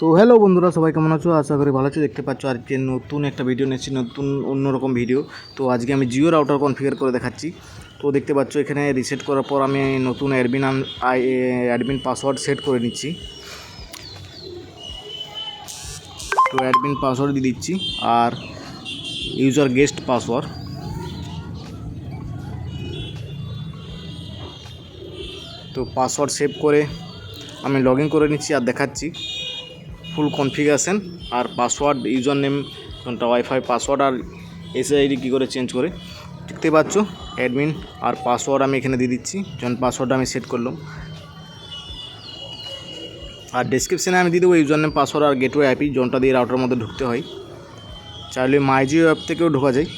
তো হ্যালো বন্ধুরা, সবাই কেমন আছো? আশা করি ভালো আছো। দেখতে পাচ্ছ আজকে নতুন একটা ভিডিও নিচ্ছি, নতুন অন্যরকম ভিডিও। তো আজকে আমি জিও রাউটার কনফিগার করে দেখাচ্ছি। তো দেখতে পাচ্ছ এখানে রিসেট করার পর আমি নতুন অ্যাডমিন পাসওয়ার্ড সেট করে নিচ্ছি। তো অ্যাডমিন পাসওয়ার্ড দিয়ে দিচ্ছি আর ইউজার গেস্ট পাসওয়ার্ড। তো পাসওয়ার্ড সেভ করে আমি লগ ইন করে নিচ্ছি আর দেখাচ্ছি ফুল কনফিগারেশন আর পাসওয়ার্ড, ইউজার নেম, কোনটা ওয়াইফাই পাসওয়ার্ড আর এসএসআইডি কী করে চেঞ্জ করে। দেখতে পাচ্ছ অ্যাডমিন আর পাসওয়ার্ড আমি এখানে দিয়ে দিচ্ছি, যখন পাসওয়ার্ডটা আমি সেট করলাম। আর ডেসক্রিপশানে আমি দিয়ে দেবো ইউজার নেম, পাসওয়ার্ড আর গেটওয়ে আইপি, জনটা দিয়ে রাউটারের মধ্যে ঢুকতে হয়। চাইলে মাইজিও অ্যাপ থেকেও ঢোকা যায়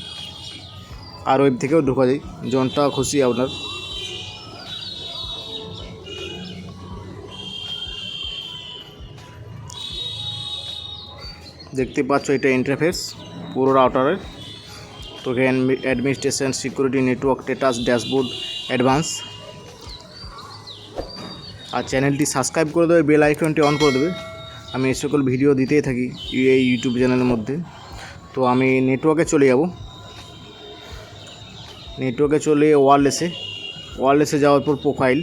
আর ওয়েব থেকেও ঢোকা যায়, জনটা খুশি আপনার। দেখতে পাচ্ছ এটা ইন্টারফেস পুরো রাউটারের। তো এখানে administration, security, network, status, dashboard, advance. আর চ্যানেলটি সাবস্ক্রাইব করে দেবে, বেল আইকনটি অন করে দেবে। আমি এই সকল ভিডিও দিতেই থাকি এই ইউটিউব চ্যানেলের মধ্যে। তো আমি নেটওয়ার্কে চলে যাব। নেটওয়ার্কে চলে ওয়ারলেসে যাওয়ার পর প্রোফাইল,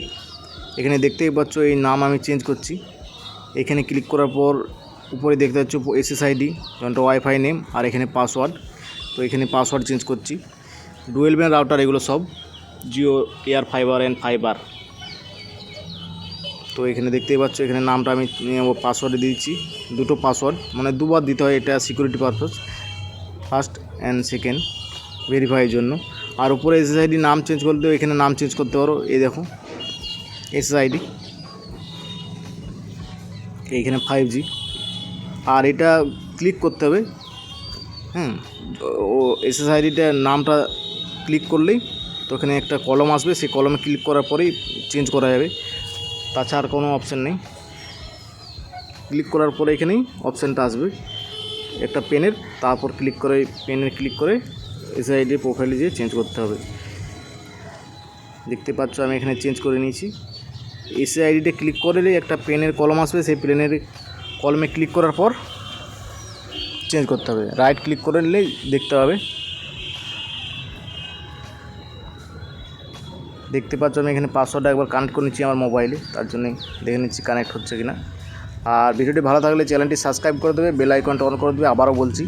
এখানে দেখতেই পাচ্ছ এই নাম আমি চেঞ্জ করছি। এখানে ক্লিক করার পর উপরে দেখতে পাচ্ছ এসএসআইডি, যেমনটা ওয়াইফাই নেম আর এখানে পাসওয়ার্ড। তো এখানে পাসওয়ার্ড চেঞ্জ করছি। ডুয়েল ব্যান্ড রাউটার এগুলো সব, Jio air fibre and fibre. তো এখানে দেখতেই পাচ্ছ এখানে নামটা আমি পাসওয়ার্ডে দিয়েছি, দুটো পাসওয়ার্ড, মানে দুবার দিতে হয়, এটা security purpose, first and second ভেরিফাইয়ের জন্য। আর উপরে এসএসআইডি নাম চেঞ্জ করতেও এখানে নাম চেঞ্জ করতে পারো, এই দেখো এসএসআইডি, এইখানে 5G। আর এটা ক্লিক করতে হবে, ও এসএসআইডিটার নামটা ক্লিক করলেই তো এখানে একটা কলম আসবে, সেই কলমে ক্লিক করার পরেই চেঞ্জ করা যাবে, তাছাড়া আর কোনো অপশান নেই। ক্লিক করার পরে এখানেই অপশানটা আসবে একটা পেনের, তারপর ক্লিক করে এসআইডি প্রোফাইলে যেয়ে চেঞ্জ করতে হবে। দেখতে পাচ্ছ আমি এখানে চেঞ্জ করে নিয়েছি। এসআইডিতে ক্লিক করলেই একটা পেনের কলম আসবে, সেই পেনের কলমে ক্লিক করার পর চেঞ্জ করতে হবে। রাইট ক্লিক করে নিলেই দেখতে হবে। দেখতে পাচ্ছ আমি এখানে পাসওয়ার্ডটা একবার কানেক্ট করে নিচ্ছি আমার মোবাইলে, তার জন্যই দেখে নিচ্ছি কানেক্ট হচ্ছে কিনা। আর ভিডিওটি ভালো থাকলে চ্যানেলটি সাবস্ক্রাইব করে দেবে, বেল আইকনটা অন করে দেবে। আবারও বলছি,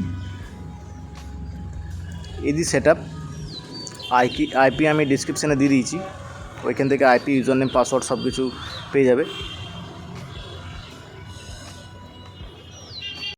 ইজি সেট আপ। আইপি আমি ডিসক্রিপশানে দিয়ে দিয়েছি, ওইখান থেকে আইপি, ইউজার নেম, পাসওয়ার্ড সব কিছু পেয়ে যাবে।